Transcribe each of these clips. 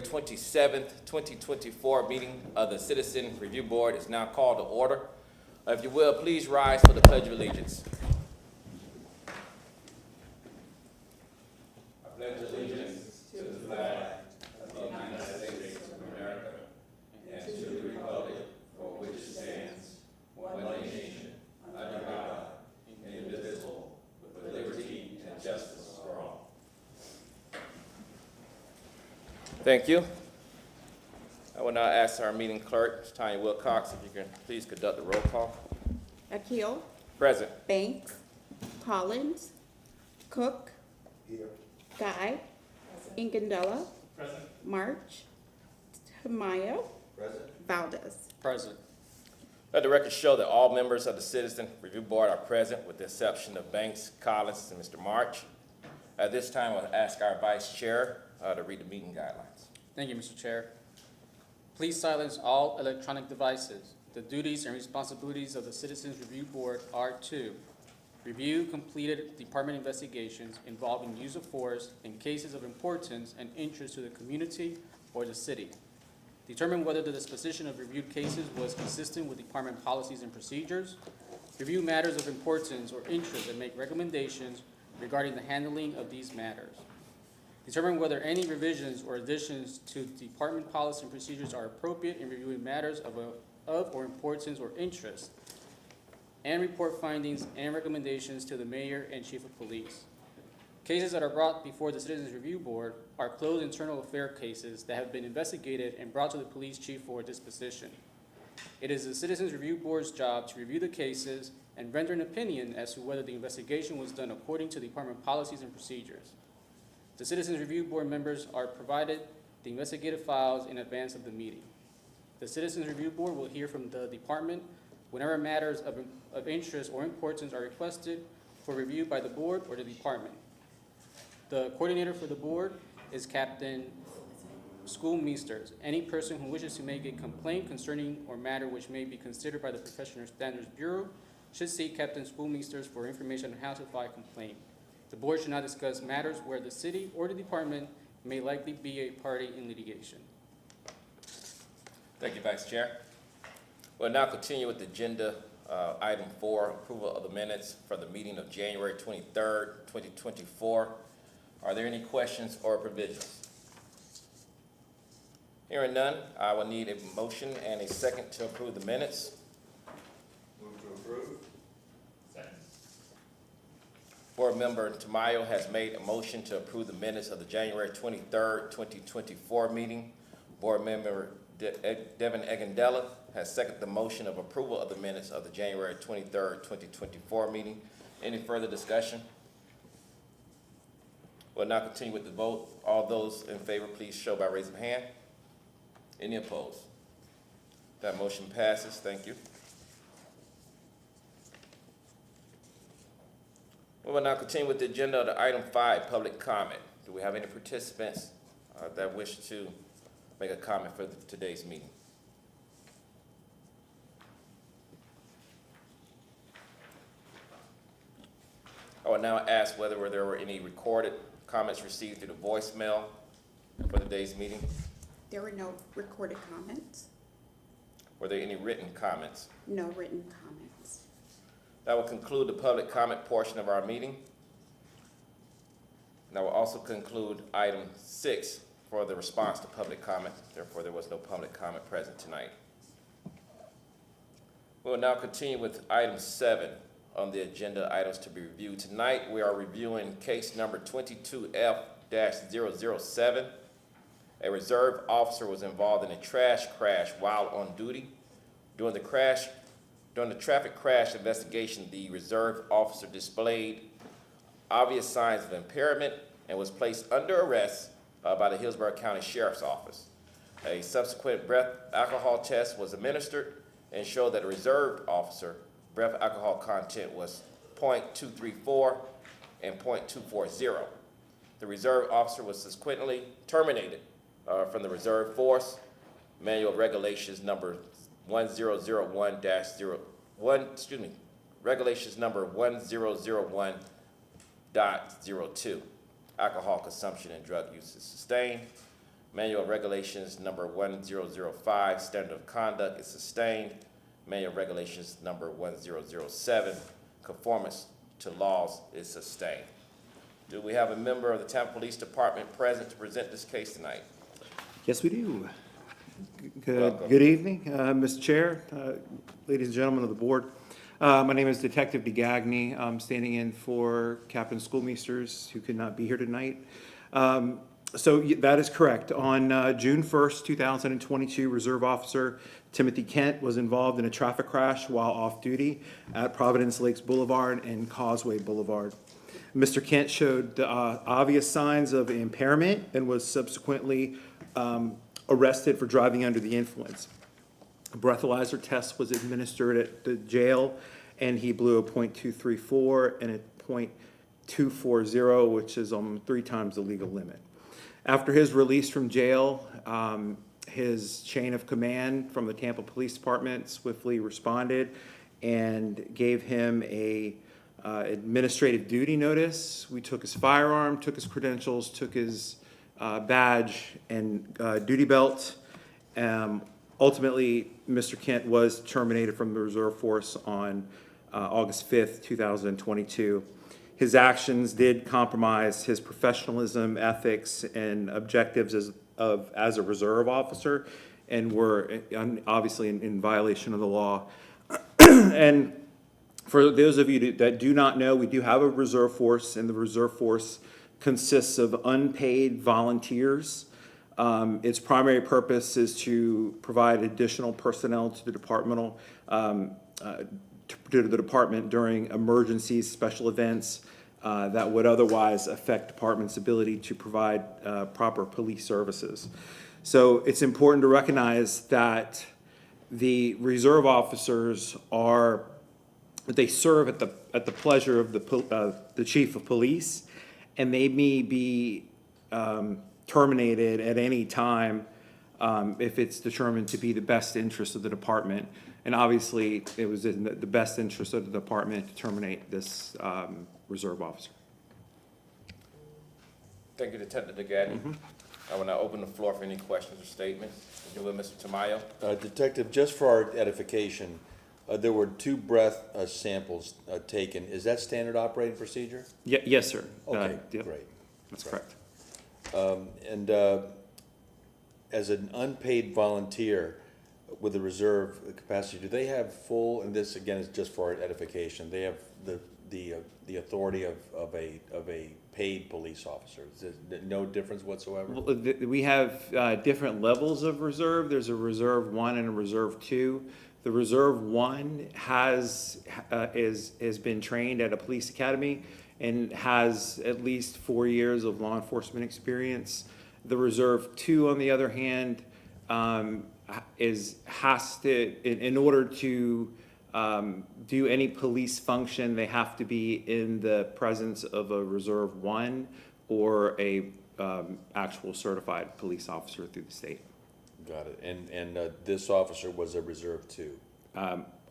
27th, 2024 meeting of the Citizen Review Board is now called to order. If you will, please rise for the Pledge of Allegiance. I pledge allegiance to the flag of the United States of America and to the republic for which it stands, one nation, under God, indivisible, with liberty and justice for all. Thank you. I will now ask our meeting clerk, Tanya Wilcox, if you can please conduct the roll call. Akil, Present. Banks, Collins, Cook, Here. Guy, Ingandella, Present. March, Tamayo, Present. Valdez. Present. Let the record show that all members of the Citizen Review Board are present, with the exception of Banks, Collins, and Mr. March. At this time, I'll ask our Vice Chair to read the meeting guidelines. Thank you, Mr. Chair. Please silence all electronic devices. The duties and responsibilities of the Citizens Review Board are to review completed department investigations involving use of force in cases of importance and interest to the community or the city. Determine whether the disposition of reviewed cases was consistent with department policies and procedures. Review matters of importance or interest and make recommendations regarding the handling of these matters. Determine whether any revisions or additions to department policy and procedures are appropriate in reviewing matters of or importance or interest, and report findings and recommendations to the mayor and chief of police. Cases that are brought before the Citizens Review Board are closed internal affair cases that have been investigated and brought to the police chief for disposition. It is the Citizens Review Board's job to review the cases and render an opinion as to whether the investigation was done according to department policies and procedures. The Citizens Review Board members are provided the investigative files in advance of the meeting. The Citizens Review Board will hear from the department whenever matters of interest or importance are requested for review by the board or the department. The coordinator for the board is Captain Schoolmeesters. Any person who wishes to make a complaint concerning or matter which may be considered by the Professional Standards Bureau should seek Captain Schoolmeesters for information on how to file a complaint. The board should not discuss matters where the city or the department may likely be a party in litigation. Thank you, Vice Chair. We'll now continue with agenda item 4, approval of the minutes for the meeting of January 23rd, 2024. Are there any questions or provisions? Hearing none, I will need a motion and a second to approve the minutes. Move to approve. Second. Board Member Tamayo has made a motion to approve the minutes of the January 23rd, 2024 meeting. Board Member Devin Egandella has seconded the motion of approval of the minutes of the January 23rd, 2024 meeting. Any further discussion? We'll now continue with the vote. All those in favor, please show by raising of hand. Any opposed? That motion passes. Thank you. We will now continue with the agenda of item 5, public comment. Do we have any participants that wish to make a comment for today's meeting? I will now ask whether there were any recorded comments received through the voicemail for today's meeting. There were no recorded comments, Were there any written comments? no written comments. That will conclude the public comment portion of our meeting. That will also conclude item 6 for the response to public comment. Therefore, there was no public comment present tonight. We will now continue with item 7 on the agenda items to be reviewed. Tonight, we are reviewing case number 22F-007. A reserve officer was involved in a trash crash while on duty. During the traffic crash investigation, the reserve officer displayed obvious signs of impairment and was placed under arrest by the Hillsborough County Sheriff's Office. A subsequent breath alcohol test was administered and showed that the reserve officer breath alcohol content was 0.234 and 0.240. The reserve officer was subsequently terminated from the reserve force. Manual regulations number 10001.02. Alcohol consumption and drug use is sustained. Manual Regulations number 1005, Standard of Conduct, is sustained. Manual Regulations number 1007, Conformance to Laws, is sustained. Do we have a member of the Tampa Police Department present to present this case tonight? Yes, we do. Welcome. Good evening, Mr. Chair, ladies and gentlemen of the board. My name is Detective DeGagny. I'm standing in for Captain Schoolmeesters, who could not be here tonight. That is correct. On June 1st, 2022, Reserve Officer Timothy Kent was involved in a traffic crash while off duty at Providence Lakes Boulevard and Causeway Boulevard. Mr. Kent showed obvious signs of impairment and was subsequently arrested for driving under the influence. A breathalyzer test was administered at the jail, and he blew a .234 and a .240, which is 3 times the legal limit. After his release from jail, his chain of command from the Tampa Police Department swiftly responded and gave him a administrative duty notice. We took his firearm, took his credentials, took his badge and duty belt. Ultimately, Mr. Kent was terminated from the reserve force on August 5th, 2022. His actions did compromise his professionalism, ethics, and objectives as a reserve officer, and were obviously in violation of the law. And for those of you that do not know, we do have a reserve force, and the reserve force consists of unpaid volunteers. Its primary purpose is to provide additional personnel to the department during emergencies, special events that would otherwise affect department's ability to provide proper police services. So it's important to recognize that the reserve officers they serve at the pleasure of the chief of police, and they may be terminated at any time if it's determined to be the best interest of the department. And obviously, it was in the best interest of the department to terminate this reserve officer. Thank you, Detective DeGagny. I will now open the floor for any questions or statements. Begin with Mr. Tamayo. Detective, just for our edification, there were 2 breath samples taken. Is that standard operating procedure? Yes, sir. Okay, Yep, great. that's correct. And as an unpaid volunteer with the reserve capacity, do they have full, and this again is just for our edification, they have the authority of a paid police officer? Is there no difference whatsoever? Well, we have different levels of reserve. There's a Reserve 1 and a Reserve 2. The Reserve 1 has been trained at a police academy and has at least 4 years of law enforcement experience. The Reserve 2, on the other hand, in order to do any police function, they have to be in the presence of a Reserve 1 or a actual certified police officer through the state. Got it. And this officer was a Reserve 2.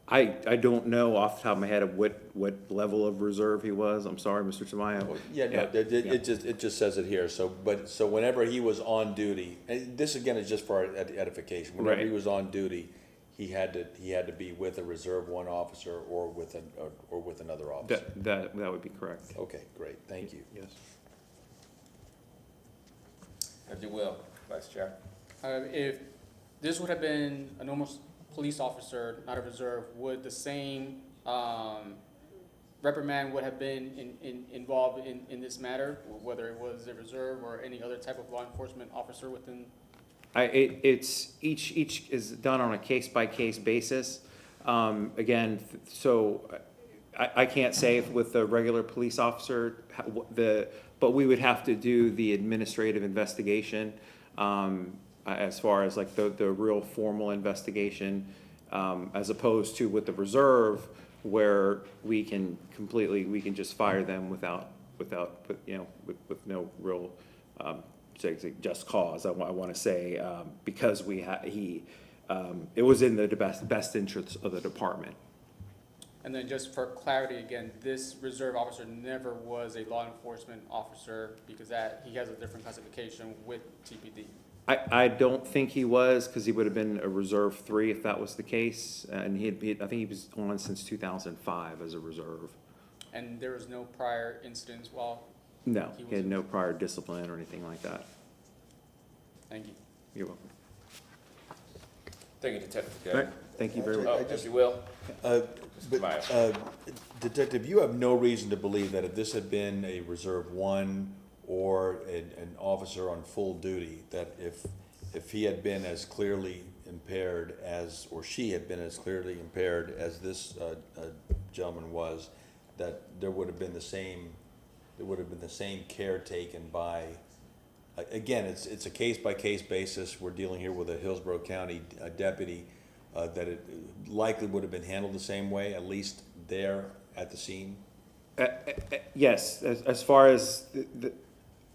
I don't know off the top of my head of what level of reserve he was. I'm sorry, Mr. Tamayo. Well, yeah, no, it just says it here. So whenever he was on duty, and this again is just for our edification. Whenever he was on duty, he had to be with a Reserve 1 officer or with another officer. That would be correct. Okay, great. Thank you. Yes. If you will, Vice Chair. If this would have been a normal police officer, not a reserve, would the same reprimand would have been involved in this matter, whether it was a reserve or any other type of law enforcement officer within? It's each is done on a case-by-case basis. Again, so I can't say if with the regular police officer, but we would have to do the administrative investigation as far as like the real formal investigation, as opposed to with the reserve, where we can just fire them without with no real just cause. I want to say because it was in the best interest of the department. And then just for clarity again, this reserve officer never was a law enforcement officer because he has a different classification with TPD. I don't think he was, because he would have been a Reserve 3 if that was the case. And I think he was on since 2005 as a reserve. And there was no prior incidents while, No, He he had was- no prior discipline or anything like that. thank you. You're welcome. Thank you, Detective All right, Gagnon. thank you very much. Oh, if you will. But, Tamayo. Detective, you have no reason to believe that if this had been a Reserve 1 or an officer on full duty, that if he had been as clearly impaired as, or she had been as clearly impaired as this gentleman was, that there would have been the same care taken by, again, it's a case-by-case basis. We're dealing here with a Hillsborough County deputy, that it likely would have been handled the same way, at least there at the scene. Yes, as far as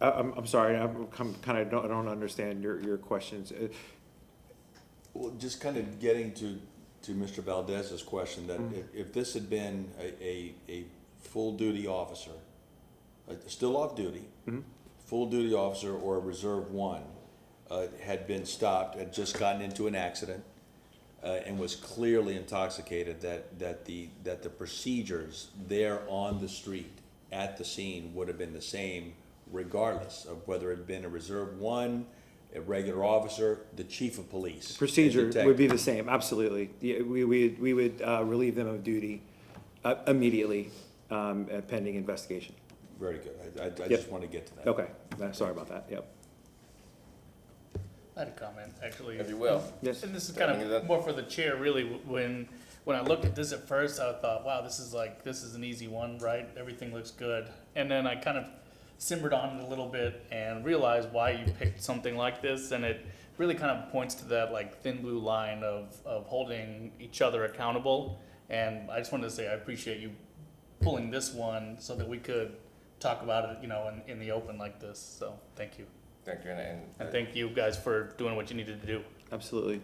I'm sorry, I'm kind of don't understand your questions. Well, just kind of getting to Mr. Valdez's question, that if this had been a full-duty officer, still off duty, full-duty officer or a Reserve 1, had been stopped, had just gotten into an accident, and was clearly intoxicated, that the procedures there on the street at the scene would have been the same regardless of whether it had been a Reserve 1, a regular officer, the chief of police. Procedure a detective. would be the same, absolutely. Yeah, we would relieve them of duty immediately, pending investigation. Very good. I Yep. just want to get to that. Okay, sorry about that, yep. I had a comment, actually. If you will. Yes. And this is kind of more for the chair, really. When I looked at this at first, I thought, wow, this is an easy one, right? Everything looks good. And then I kind of simmered on it a little bit and realized why you picked something like this. And it really kind of points to that like thin blue line of holding each other accountable. And I just wanted to say I appreciate you pulling this one so that we could talk about it, in the open like this. So thank you. Thank you, And thank you guys for doing what you needed to do. Absolutely.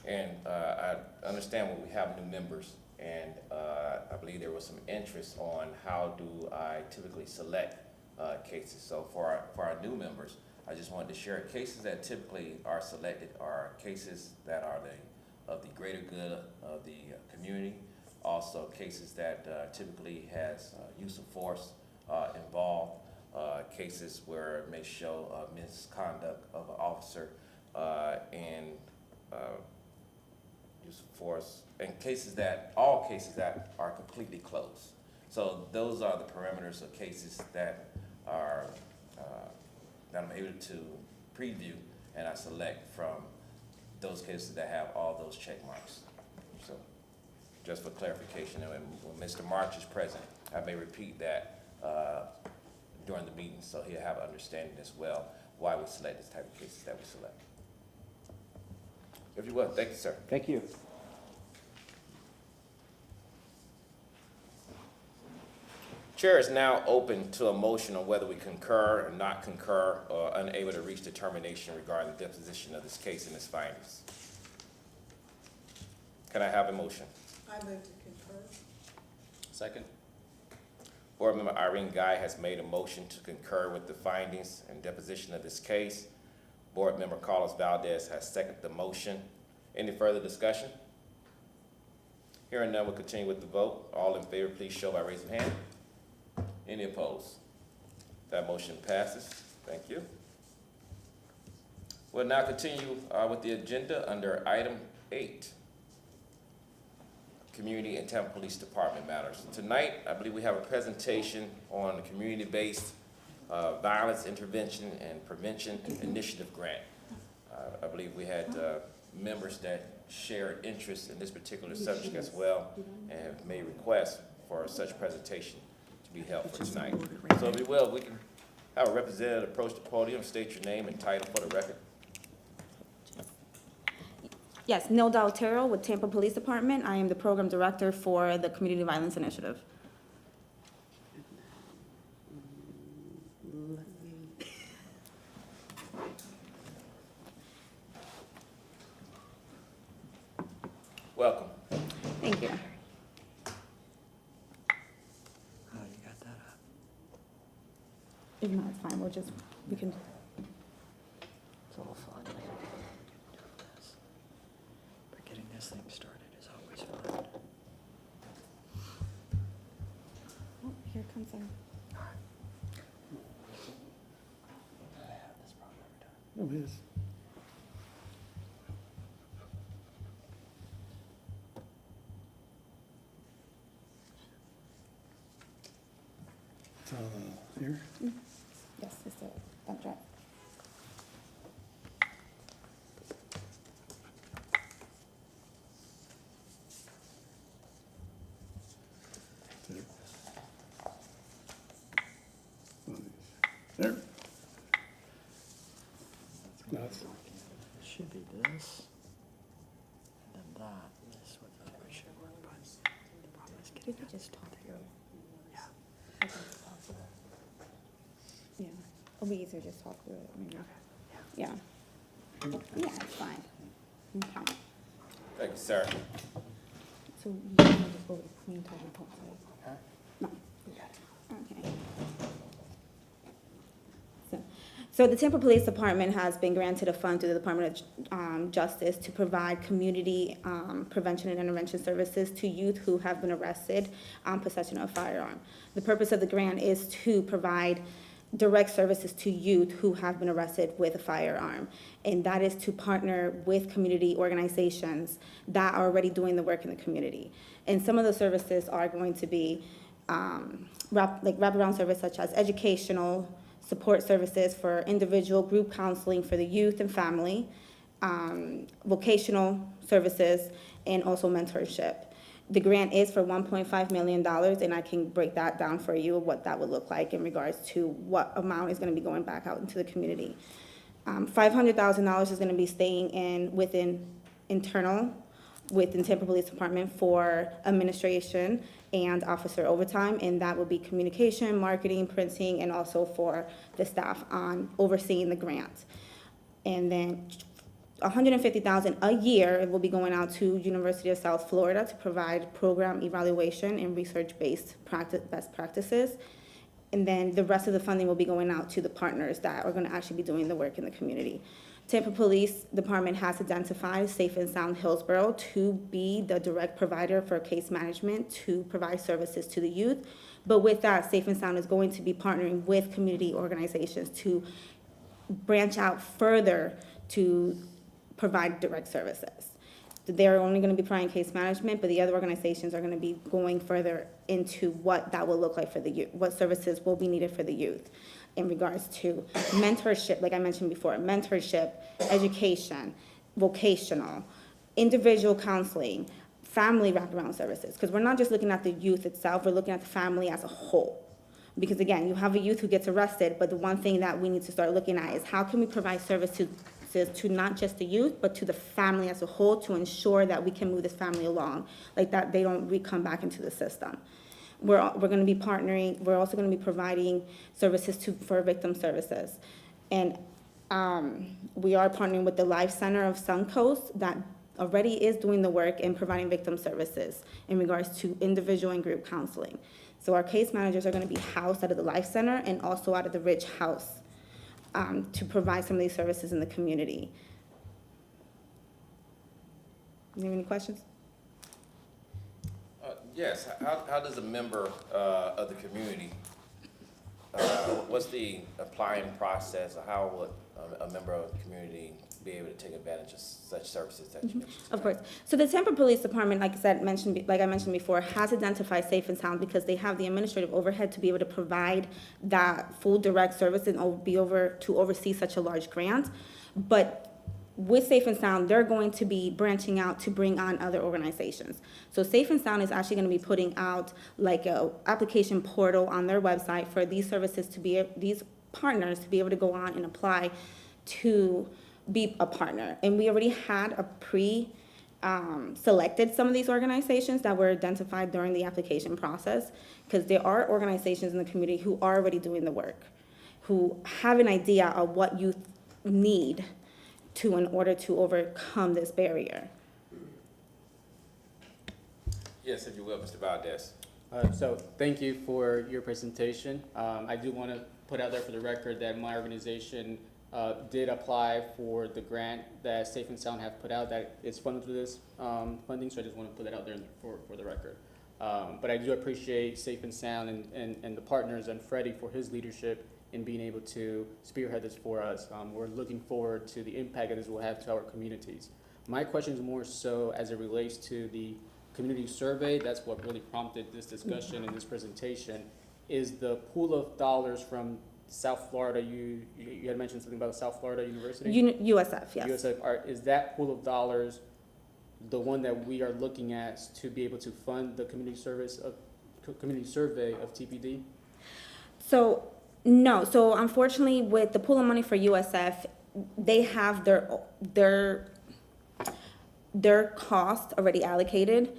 And I understand when we have new members, and I believe there was some interest on how do I typically select cases. So for our new members, I just wanted to share cases that typically are selected are cases that are of the greater good of the community. Also cases that typically has use of force involved. Cases where it may show misconduct of an officer and use of force, and all cases that are completely closed. So those are the parameters of cases that are that I'm able to preview, and I select from those cases that have all those check marks. So just for clarification, and when Mr. March is present, I may repeat that during the meeting, so he'll have an understanding as well why we select this type of cases that we select. If you will, thank you, sir. Thank you. Chair is now open to a motion on whether we concur or not concur or unable to reach determination regarding the disposition of this case and its findings. Can I have a motion? I move to concur. Second. Board Member Irene Guy has made a motion to concur with the findings and deposition of this case. Board Member Carlos Valdez has seconded the motion. Any further discussion? Hearing none, we'll continue with the vote. All in favor, please show by raising hand. Any opposed? That motion passes. Thank you. We'll now continue with the agenda under item 8. Community and Tampa Police Department matters. Tonight, I believe we have a presentation on the community-based violence intervention and prevention initiative grant. I believe we had members that shared interest in this particular subject as well and have made requests for such presentation to be held for tonight. So if you will, we can have a representative approach the podium, state your name and title for the record. Yes, Nilda Otero with Tampa Police Department. I am the program director for the Community Violence Initiative. Welcome. Thank you. If not, it's fine. We can. this thing started is always fun. Oh, here comes our. I have this problem every time. Oh, it is. Here. Yes, it's a thumb drive. There. That's, It should be this, and then that, and this would probably should work, but the problem is We getting could it just talk through it. Yeah. Yeah, it'll be easier to just talk through it. Maybe. Yeah. Yeah, it's fine. Okay. Thank you, sir. So you can just go with clean title point, right? No. Okay. So the Tampa Police Department has been granted a fund through the Department of Justice to provide community prevention and intervention services to youth who have been arrested on possession of a firearm. The purpose of the grant is to provide direct services to youth who have been arrested with a firearm. And that is to partner with community organizations that are already doing the work in the community. And some of the services are going to be wraparound service such as educational, support services for individual, group counseling for the youth and family, vocational services, and also mentorship. The grant is for $1.5 million, and I can break that down for you, what that would look like in regards to what amount is going to be going back out into the community. $500,000 is going to be staying within Tampa Police Department for administration and officer overtime, and that will be communication, marketing, printing, and also for the staff on overseeing the grant. And then $150,000 a year will be going out to University of South Florida to provide program evaluation and research-based best practices. And then the rest of the funding will be going out to the partners that are going to actually be doing the work in the community. Tampa Police Department has identified Safe and Sound Hillsborough to be the direct provider for case management to provide services to the youth. But with that, Safe and Sound is going to be partnering with community organizations to branch out further to provide direct services. They're only going to be providing case management, but the other organizations are going to be going further into what that will look like for the youth, what services will be needed for the youth in regards to mentorship, like I mentioned before, mentorship, education, vocational, individual counseling, family wraparound services. Because we're not just looking at the youth itself, we're looking at the family as a whole. Because again, you have a youth who gets arrested, but the one thing that we need to start looking at is how can we provide services to not just the youth, but to the family as a whole to ensure that we can move this family along, like that they don't come back into the system. We're going to be partnering, we're also going to be providing services for victim services. And we are partnering with the Life Center of Suncoast that already is doing the work and providing victim services in regards to individual and group counseling. So our case managers are going to be housed out of the Life Center and also out of the Ridge House to provide some of these services in the community. You have any questions? Yes, how does a member of the community, what's the applying process, or how would a member of the community be able to take advantage of such services that you mentioned? Of course. So the Tampa Police Department, like I mentioned before, has identified Safe and Sound because they have the administrative overhead to be able to provide that full direct service and to oversee such a large grant. But with Safe and Sound, they're going to be branching out to bring on other organizations. So Safe and Sound is actually going to be putting out like a application portal on their website for these services to be, these partners to be able to go on and apply to be a partner. And we already had a selected some of these organizations that were identified during the application process, because there are organizations in the community who are already doing the work, who have an idea of what youth need in order to overcome this barrier. Yes, if you will, Mr. Valdez. So thank you for your presentation. I do want to put out there for the record that my organization did apply for the grant that Safe and Sound have put out that is funded through this funding, so I just want to put that out there for the record. But I do appreciate Safe and Sound and the partners and Freddie for his leadership in being able to spearhead this for us. We're looking forward to the impact that this will have to our communities. My question is more so as it relates to the community survey. That's what really prompted this discussion and this presentation. Is the pool of dollars from South Florida, you had mentioned something about South Florida University? USF, yes. USF, is that pool of dollars the one that we are looking at to be able to fund the community survey of TPD? So, no, so unfortunately with the pool of money for USF, they have their cost already allocated,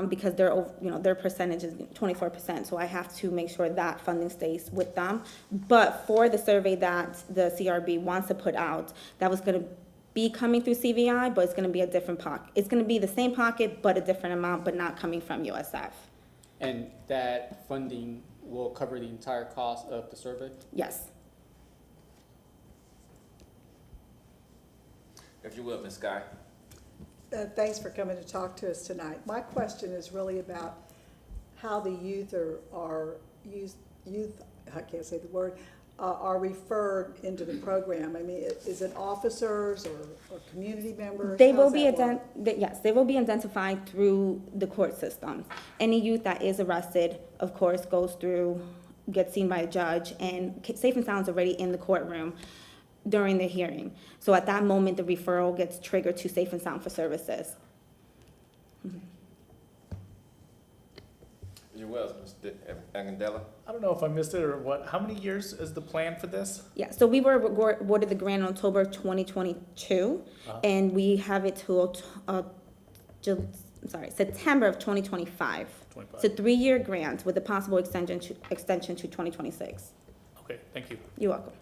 because their percentage is 24%, so I have to make sure that funding stays with them. But for the survey that the CRB wants to put out, that was gonna be coming through CVI, but it's gonna be a different pocket. It's gonna be the same pocket, but a different amount, but not coming from USF. And that funding will cover the entire cost of the survey? Yes. If you will, Ms. Guy. Thanks for coming to talk to us tonight. My question is really about how the youth I can't say the word, are referred into the program. I mean, is it officers or community members? They How will does be that work? yes, they will be identified through the court system. Any youth that is arrested, of course, gets seen by a judge, and Safe and Sound's already in the courtroom during the hearing. So at that moment, the referral gets triggered to Safe and Sound for services. You will, Mr. Agandela. I don't know if I missed it or what. How many years is the plan for this? Yeah, so we were awarded the grant in October 2022, and we have it till September of 2025. 25. It's a 3-year grant with a possible extension to 2026. Okay, thank you. You're welcome.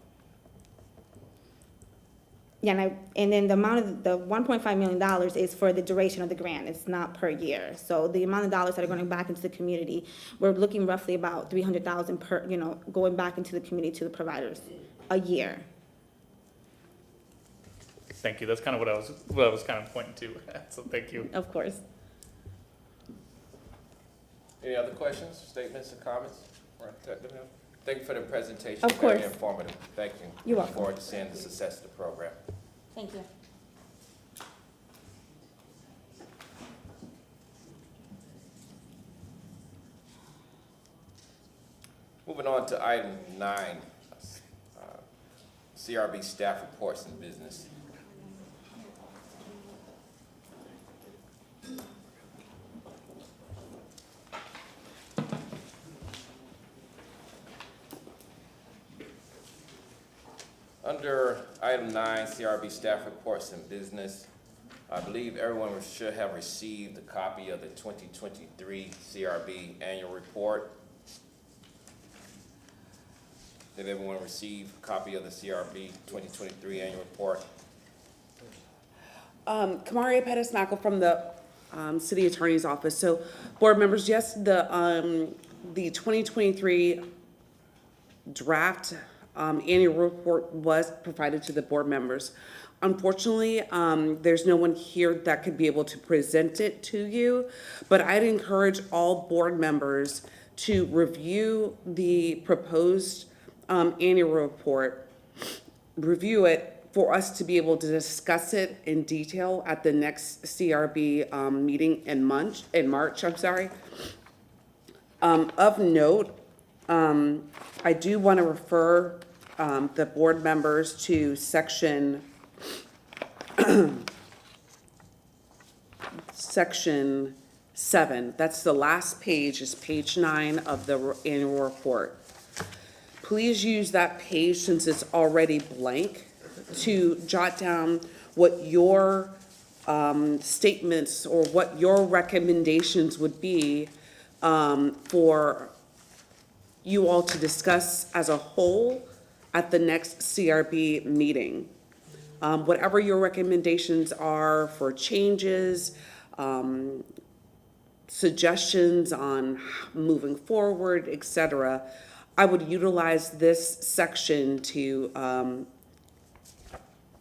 Yeah, and then the amount of the $1.5 million is for the duration of the grant. It's not per year. So the amount of dollars that are going back into the community, we're looking roughly about $300,000 per, going back into the community to the providers a year. Thank you. That's kind of what I was kind of pointing to. So thank you. Of course. Any other questions, statements, or comments? Thank you for the presentation. Of course. Very informative. Thank you. You're Look welcome. forward to seeing the success of the program. Thank you. Moving on to item 9, CRB staff reports and business. Under item 9, CRB staff reports and business, I believe everyone should have received a copy of the 2023 CRB annual report. Did everyone receive a copy of the CRB 2023 annual report? Kamaria Pettis-Mackel from the City Attorney's Office. So, board members, yes, the 2023 draft annual report was provided to the board members. Unfortunately, there's no one here that could be able to present it to you, but I'd encourage all board members to review the proposed annual report, review it for us to be able to discuss it in detail at the next CRB meeting in March. Of note, I do want to refer the board members to section 7. That's the last page, is page 9 of the annual report. Please use that page, since it's already blank, to jot down what your statements or what your recommendations would be for you all to discuss as a whole at the next CRB meeting. Whatever your recommendations are for changes, suggestions on moving forward, etc., I would utilize this section to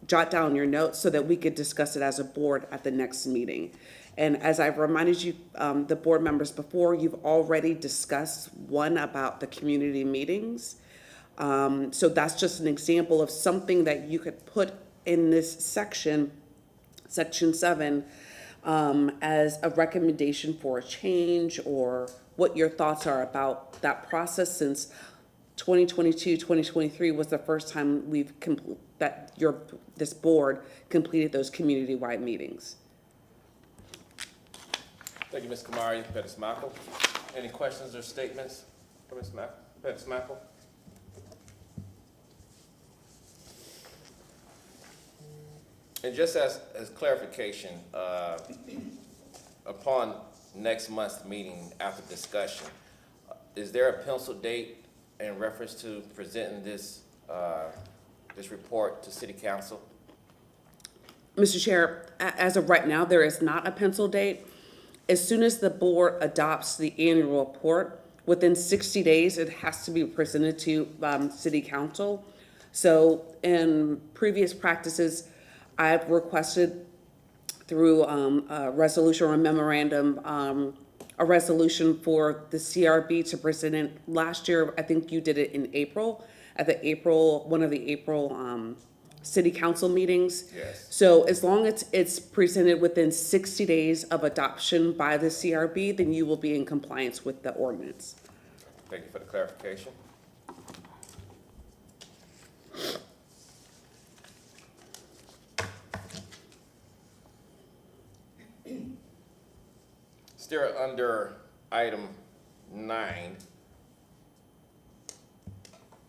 jot down your notes so that we could discuss it as a board at the next meeting. And as I've reminded you, the board members before, you've already discussed one about the community meetings. So that's just an example of something that you could put in this section, section 7, as a recommendation for a change, or what your thoughts are about that process, since 2022, 2023 was the first time this board completed those community-wide meetings. Thank you, Ms. Kamari. Pettis Michael. Any questions or statements for Ms. Pettis Michael? And just as clarification, upon next month's meeting after discussion, is there a pencil date in reference to presenting this report to City Council? Mr. Chair, as of right now, there is not a pencil date. As soon as the board adopts the annual report, within 60 days, it has to be presented to City Council. So in previous practices, I've requested through a resolution or a memorandum, a resolution for the CRB to present it. Last year, I think you did it in April, at one of the April City Council meetings. Yes. So as long as it's presented within 60 days of adoption by the CRB, then you will be in compliance with the ordinance. Thank you for the clarification. Still under item 9,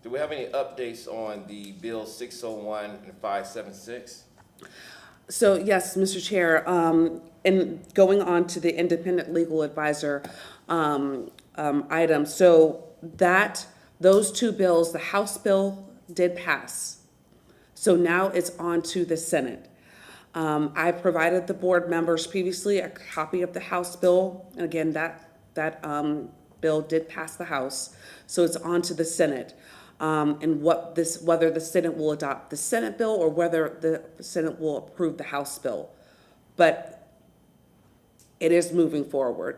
do we have any updates on the Bill 601 and 576? So yes, Mr. Chair, and going on to the independent legal advisor item, so those two bills, the House bill did pass. So now it's on to the Senate. I provided the board members previously a copy of the House bill, and again, that bill did pass the House, so it's on to the Senate. And whether the Senate will adopt the Senate bill or whether the Senate will approve the House bill. But it is moving forward.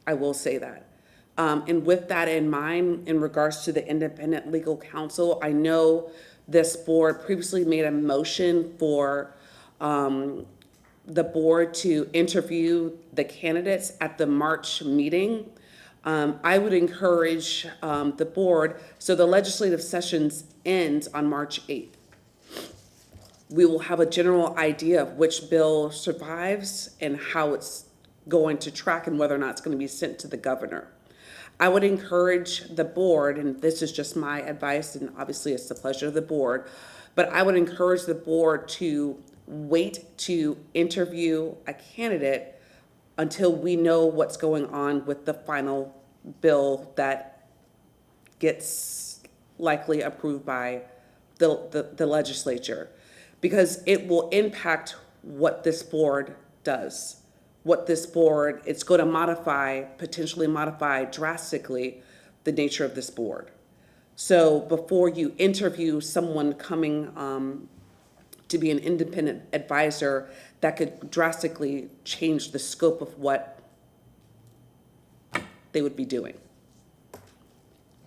I will say that. And with that in mind, in regards to the independent legal counsel, I know this board previously made a motion for the board to interview the candidates at the March meeting. I would encourage the board, so the legislative sessions ends on March 8th. We will have a general idea of which bill survives and how it's going to track and whether or not it's going to be sent to the governor. I would encourage the board, and this is just my advice, and obviously it's the pleasure of the board, but I would encourage the board to wait to interview a candidate until we know what's going on with the final bill that gets likely approved by the legislature, because it will impact what this board does. It's going to potentially modify drastically the nature of this board. So before you interview someone coming to be an independent advisor, that could drastically change the scope of what they would be doing.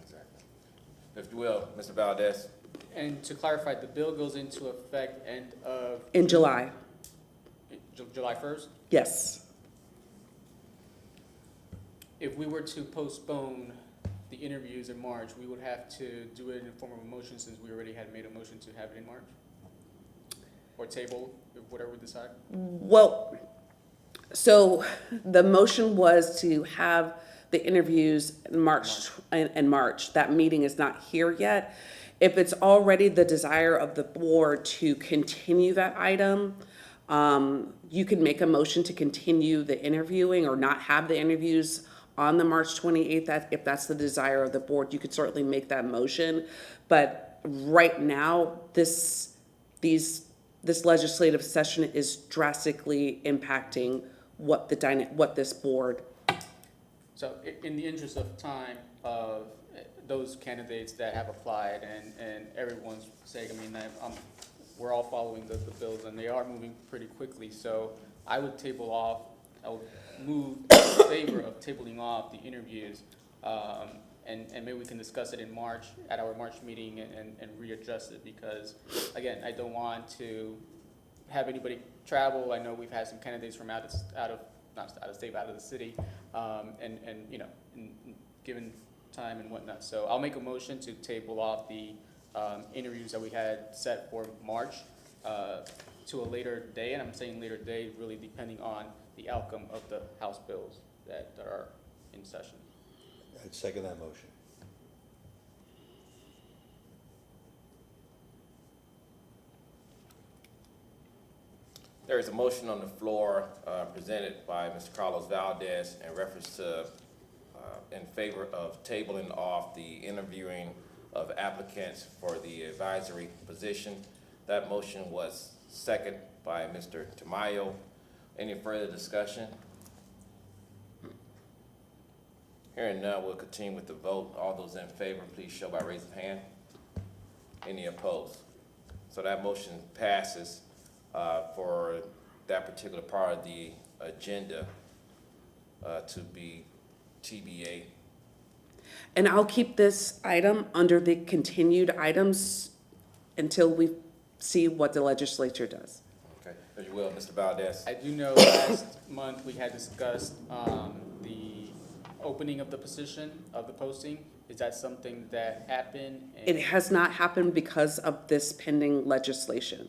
Exactly. If you will, Mr. Valdez. And to clarify, the bill goes into effect In July, July 1st? yes. If we were to postpone the interviews in March, we would have to do it in the form of a motion, since we already had made a motion to have it in March? Or table, whatever we decide? Well, so the motion was to have the interviews in March. That meeting is not here yet. If it's already the desire of the board to continue that item, you can make a motion to continue the interviewing or not have the interviews on the March 28th. If that's the desire of the board, you could certainly make that motion. But right now, this legislative session is drastically impacting what this board. So in the interest of time of those candidates that have applied and everyone's sake, I mean, we're all following the bills, and they are moving pretty quickly, so I would I would move in favor of tabling off the interviews, and maybe we can discuss it in March, at our March meeting, and readjust it, because, again, I don't want to have anybody travel. I know we've had some candidates from not out of state, but out of the city, and you know, given time and whatnot. So I'll make a motion to table off the interviews that we had set for March to a later day, and I'm saying later day really depending on the outcome of the House bills that are in session. I'd second that motion. There is a motion on the floor presented by Mr. Carlos Valdez in reference to, in favor of tabling off the interviewing of applicants for the advisory position. That motion was seconded by Mr. Tamayo. Any further discussion? Hearing none, we'll continue with the vote. All those in favor, please show by raising hand. Any opposed? So that motion passes for that particular part of the agenda to be TBA. And I'll keep this item under the continued items until we see what the legislature does. Okay, as you will, Mr. Valdez. I do know last month we had discussed the opening of the position, of the posting. Is that something that happened? It has not happened because of this pending legislation.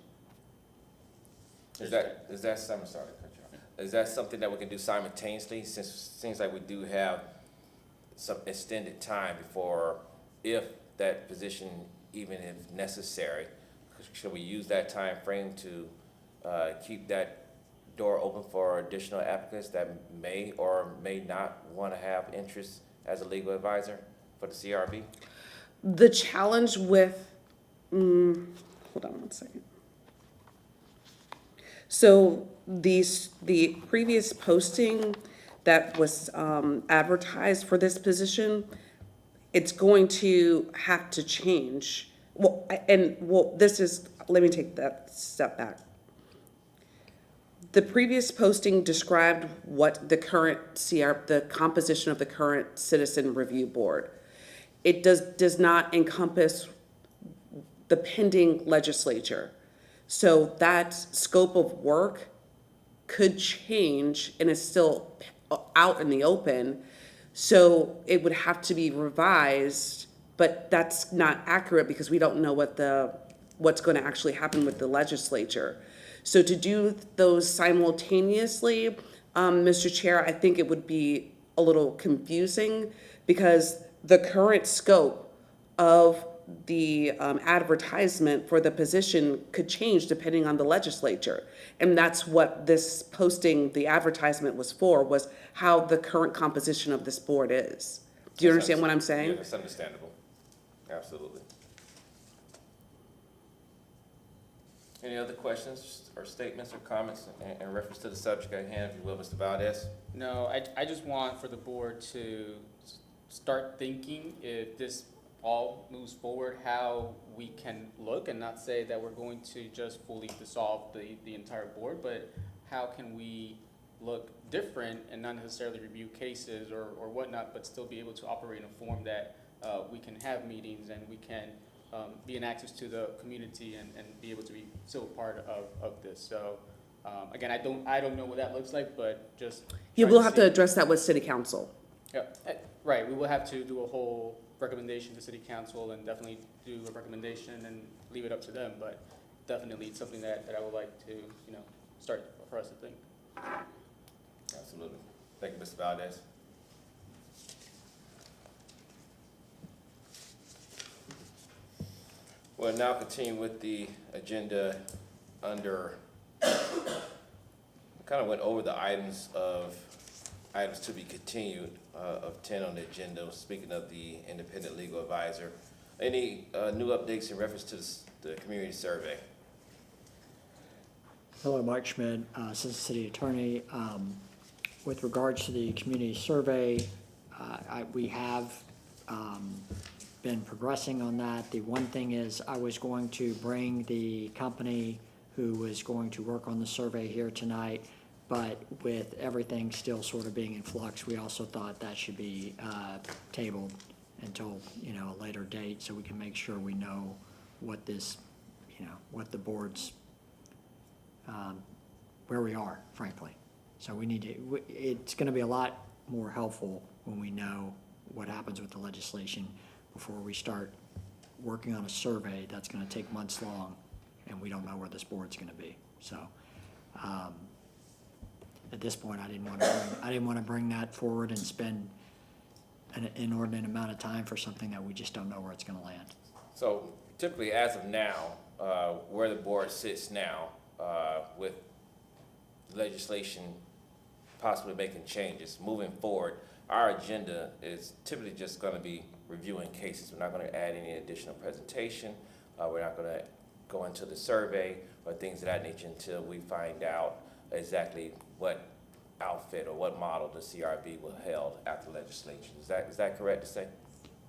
Is that something, sorry to cut you off. Is that something that we can do simultaneously, since it seems like we do have some extended time before, if that position, even if necessary, should we use that time frame to keep that door open for additional applicants that may or may not want to have interest as a legal advisor for the CRB? The challenge with, hold on one second. So the previous posting that was advertised for this position, it's going to have to change. This is, let me take that step back. The previous posting described what the current the composition of the current Citizen Review Board. It does not encompass the pending legislature. So that scope of work could change and is still out in the open. So it would have to be revised, but that's not accurate because we don't know what's going to actually happen with the legislature. So to do those simultaneously, Mr. Chair, I think it would be a little confusing because the current scope of the advertisement for the position could change depending on the legislature. And that's what this posting, the advertisement was for, was how the current composition of this board is. Do you understand what I'm saying? Yeah, that's understandable. Absolutely. Any other questions or statements or comments in reference to the subject at hand, if you will, Mr. Valdez? No, I just want for the board to start thinking, if this all moves forward, how we can look, and not say that we're going to just fully dissolve the entire board, but how can we look different and not necessarily review cases or whatnot, but still be able to operate in a form that we can have meetings and we can be in access to the community and be able to be still part of this. So again, I don't know what that looks like, but just You will have to address that with City Council. yeah, right. We will have to do a whole recommendation to City Council and definitely do a recommendation and leave it up to them. But definitely it's something that I would like to, start for us to think. Absolutely. Thank you, Mr. Valdez. We'll now continue with the agenda under, kind of went over the items to be continued of 10 on the agenda, speaking of the independent legal advisor. Any new updates in reference to the community survey? Hello, Mike Schmidt, Assistant City Attorney. With regards to the community survey, we have been progressing on that. The one thing is, I was going to bring the company who was going to work on the survey here tonight, but with everything still sort of being in flux, we also thought that should be tabled until, a later date, so we can make sure we know what this, what the board's, where we are, frankly. So we need to, it's gonna be a lot more helpful when we know what happens with the legislation before we start working on a survey that's gonna take months long, and we don't know where this board's gonna be. So, at this point, I didn't wanna bring that forward and spend an inordinate amount of time for something that we just don't know where it's gonna land. So typically, as of now, where the board sits now, with legislation possibly making changes, moving forward, our agenda is typically just gonna be reviewing cases. We're not gonna add any additional presentation. We're not gonna go into the survey or things of that nature until we find out exactly what outfit or what model the CRB will held after legislation. Is that correct to say?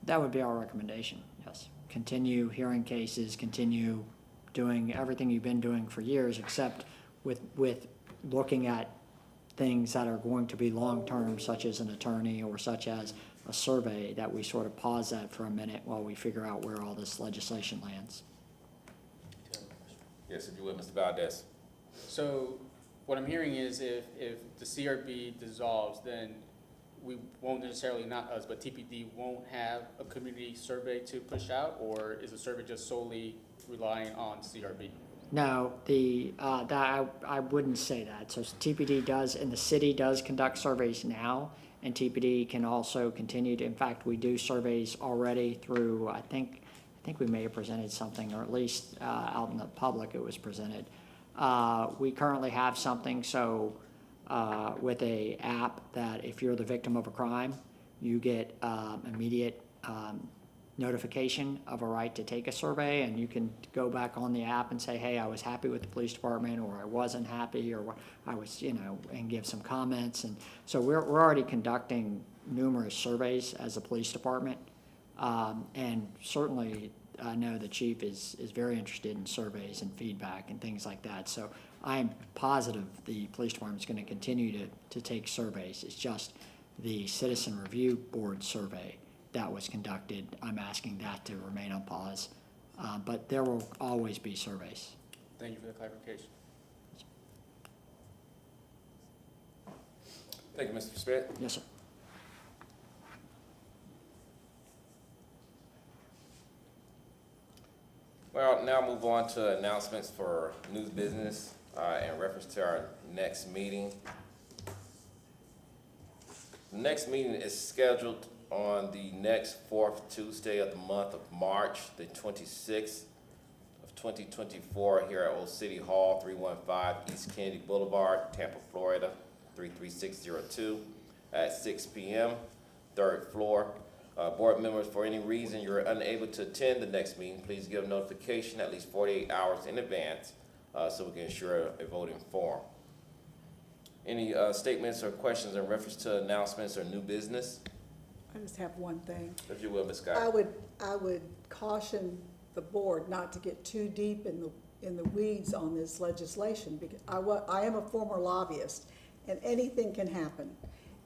That would be our recommendation, yes. Continue hearing cases, continue doing everything you've been doing for years, except with looking at things that are going to be long-term, such as an attorney or such as a survey, that we sort of pause that for a minute while we figure out where all this legislation lands. Yes, if you would, Mr. Valdez. So what I'm hearing is if the CRB dissolves, then we won't necessarily, not us, but TPD won't have a community survey to push out, or is the survey just solely relying on CRB? No, I wouldn't say that. So TPD does, and the city does conduct surveys now, and TPD can also continue to, in fact, we do surveys already through, I think we may have presented something, or at least out in the public it was presented. We currently have something, so with a app that if you're the victim of a crime, you get immediate notification of a right to take a survey, and you can go back on the app and say, hey, I was happy with the police department, or I wasn't happy, or I was, and give some comments. And so we're already conducting numerous surveys as a police department. And certainly I know the chief is very interested in surveys and feedback and things like that. So I'm positive the police department is going to continue to take surveys. It's just the Citizen Review Board survey that was conducted, I'm asking that to remain on pause. But there will always be surveys. Thank you for the clarification. Thank you, Mr. Smith. Yes, sir. Well, now move on to announcements for new business in reference to our next meeting. The next meeting is scheduled on the next fourth Tuesday of the month of March, the 26th of 2024, here at Old City Hall, 315 East Kennedy Boulevard, Tampa, Florida, 33602 at 6 p.m., third floor. Board members, for any reason you're unable to attend the next meeting, please give notification at least 48 hours in advance so we can ensure a voting forum. Any statements or questions in reference to announcements or new business? I just have one thing. If you will, Ms. Scott. I would caution the board not to get too deep in the weeds on this legislation, because I am a former lobbyist, and anything can happen.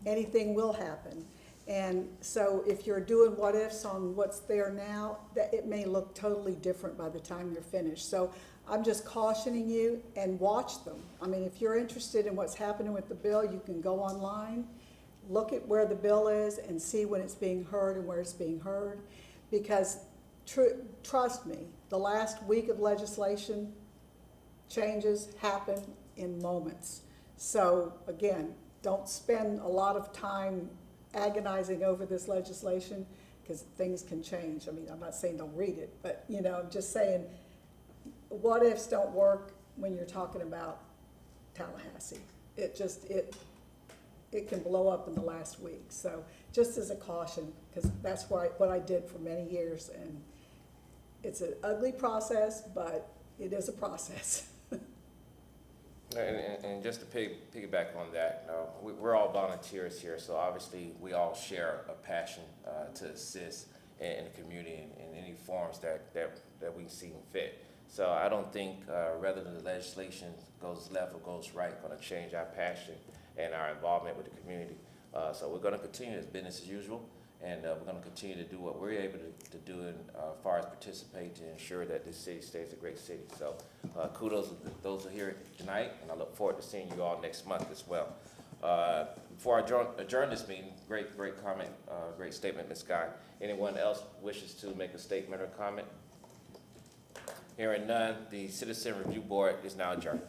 Anything will happen. And so if you're doing what ifs on what's there now, that it may look totally different by the time you're finished. So I'm just cautioning you, and watch them. I mean, if you're interested in what's happening with the bill, you can go online, look at where the bill is, and see when it's being heard and where it's being heard. Because trust me, the last week of legislation changes happen in moments. So again, don't spend a lot of time agonizing over this legislation, because things can change. I mean, I'm not saying don't read it, but I'm just saying what ifs don't work when you're talking about Tallahassee. It can blow up in the last week. So just as a caution, because that's what I did for many years, and it's an ugly process, but it is a process. And just to piggyback on that, we're all volunteers here, so obviously we all share a passion to assist in the community in any forms that we see fit. So I don't think, whether the legislation goes left or goes right, gonna change our passion and our involvement with the community. So we're gonna continue as business as usual, and we're gonna continue to do what we're able to do in, as far as participate to ensure that this city stays a great city. So kudos to those who are here tonight, and I look forward to seeing you all next month as well. Before I adjourn this meeting, great comment, great statement, Ms. Guy. Anyone else wishes to make a statement or comment? Hearing none, the Citizen Review Board is now adjourned.